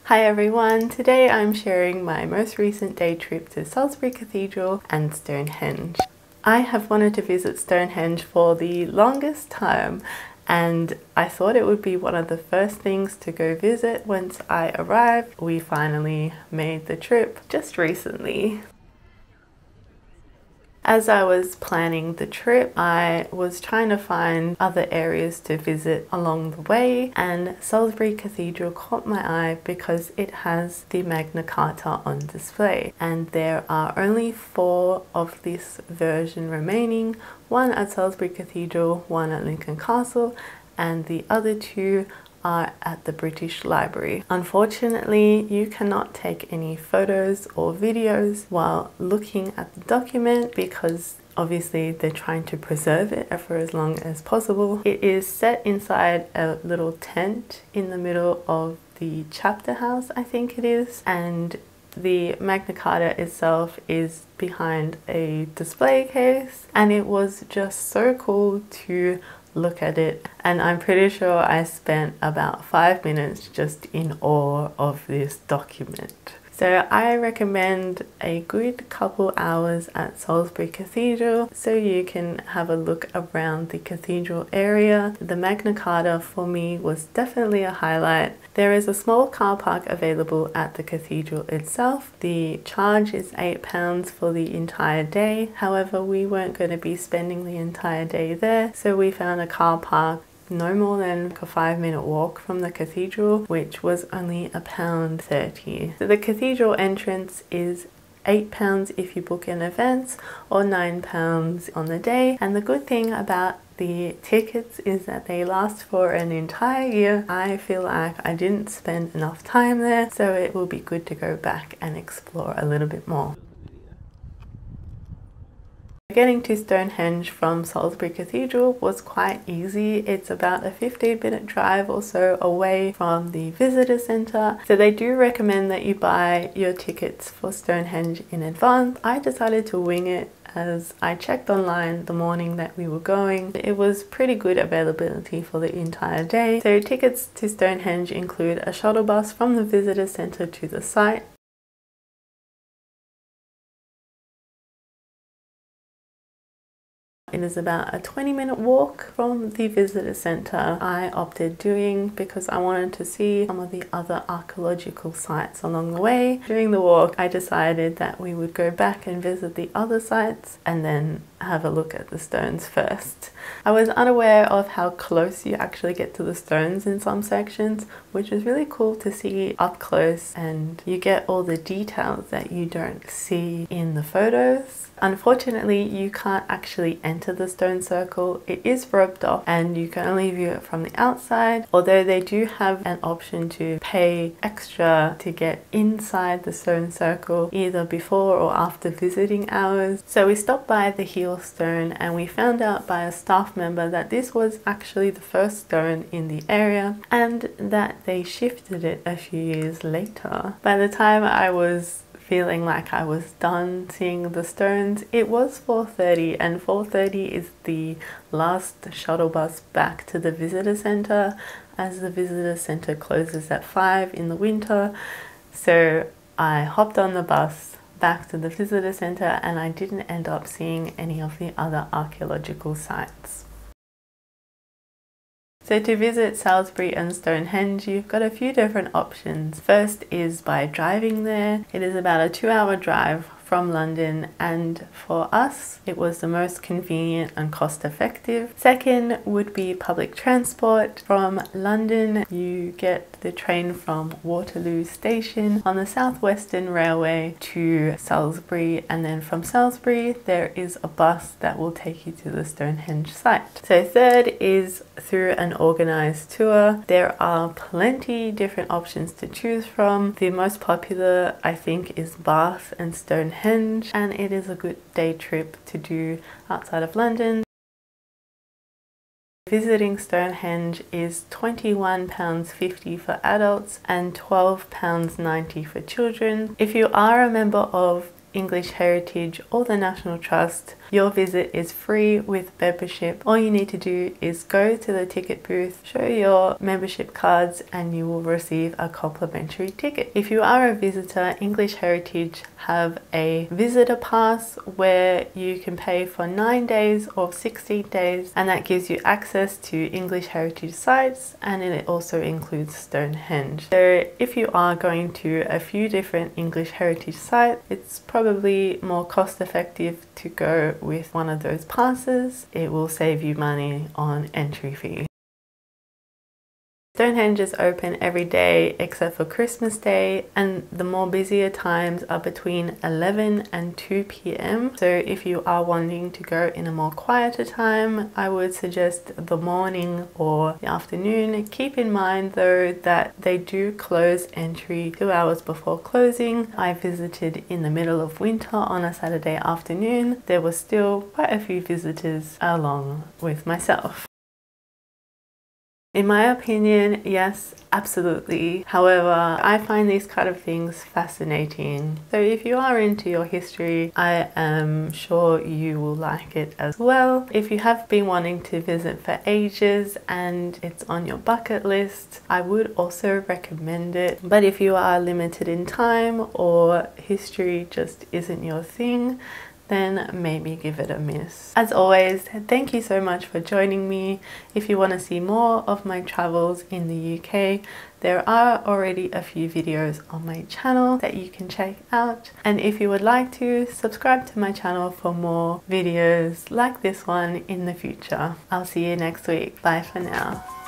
Hi everyone, today I'm sharing my most recent day trip to Salisbury Cathedral and Stonehenge. I have wanted to visit Stonehenge for the longest time and I thought it would be one of the first things to go visit once I arrived. We finally made the trip just recently. As I was planning the trip, I was trying to find other areas to visit along the way, and Salisbury Cathedral caught my eye because it has the Magna Carta on display, and there are only 4 of this version remaining, one at Salisbury Cathedral, one at Lincoln Castle, and the other 2 are at the British Library. Unfortunately, you cannot take any photos or videos while looking at the document because obviously they're trying to preserve it for as long as possible. It is set inside a little tent in the middle of the chapter house, I think it is, and the Magna Carta itself is behind a display case, and it was just so cool to look at it, and I'm pretty sure I spent about 5 minutes just in awe of this document. So I recommend a good couple hours at Salisbury Cathedral so you can have a look around the cathedral area. The Magna Carta for me was definitely a highlight. There is a small car park available at the cathedral itself. The charge is £8 for the entire day. However, we weren't going to be spending the entire day there, so we found a car park no more than a 5-minute walk from the cathedral, which was only £1.30. So the cathedral entrance is £8 if you book in advance or £9 on the day, and the good thing about the tickets is that they last for an entire year. I feel like I didn't spend enough time there, so it will be good to go back and explore a little bit more. Getting to Stonehenge from Salisbury Cathedral was quite easy. It's about a 15-minute drive or so away from the visitor centre, so they do recommend that you buy your tickets for Stonehenge in advance. I decided to wing it as I checked online the morning that we were going. It was pretty good availability for the entire day. So tickets to Stonehenge include a shuttle bus from the visitor centre to the site. It is about a 20-minute walk from the visitor centre. I opted doing because I wanted to see some of the other archaeological sites along the way. During the walk, I decided that we would go back and visit the other sites and then have a look at the stones first. I was unaware of how close you actually get to the stones in some sections, which is really cool to see up close, and you get all the details that you don't see in the photos. Unfortunately, you can't actually enter the stone circle. It is roped off and you can only view it from the outside, although they do have an option to pay extra to get inside the stone circle either before or after visiting hours. So we stopped by the heel stone and we found out by a staff member that this was actually the first stone in the area and that they shifted it a few years later. By the time I was feeling like I was done seeing the stones, it was 4:30, and 4:30 is the last shuttle bus back to the visitor centre, as the visitor centre closes at 5 in the winter. So I hopped on the bus back to the visitor centre and I didn't end up seeing any of the other archaeological sites. So to visit Salisbury and Stonehenge, you've got a few different options. First is by driving there. It is about a 2-hour drive from London, and for us it was the most convenient and cost effective. Second would be public transport. From London you get the train from Waterloo Station on the South Western Railway to Salisbury, and then from Salisbury there is a bus that will take you to the Stonehenge site. So third is through an organised tour. There are plenty different options to choose from. The most popular I think is Bath and Stonehenge, and it is a good day trip to do outside of London. Visiting Stonehenge is £21.50 for adults and £12.90 for children. If you are a member of English Heritage or the National Trust, Your visit is free with membership. All you need to do is go to the ticket booth, show your membership cards, and you will receive a complimentary ticket. If you are a visitor, English Heritage have a visitor pass where you can pay for 9 days or 16 days, and that gives you access to English Heritage sites, and it also includes Stonehenge. So if you are going to a few different English Heritage sites, it's probably more cost effective to go with one of those passes. It will save you money on entry fee. Stonehenge is open every day except for Christmas Day, and the more busier times are between 11 and 2 p.m. So if you are wanting to go in a more quieter time, I would suggest the morning or the afternoon. Keep in mind though that they do close entry 2 hours before closing. I visited in the middle of winter on a Saturday afternoon. There were still quite a few visitors along with myself. In my opinion, yes, absolutely. However, I find these kind of things fascinating. So if you are into your history, I am sure you will like it as well. If you have been wanting to visit for ages and it's on your bucket list, I would also recommend it. But if you are limited in time or history just isn't your thing, then maybe give it a miss. As always, thank you so much for joining me. If you want to see more of my travels in the UK, there are already a few videos on my channel that you can check out. And if you would like to, subscribe to my channel for more videos like this one in the future. I'll see you next week. Bye for now.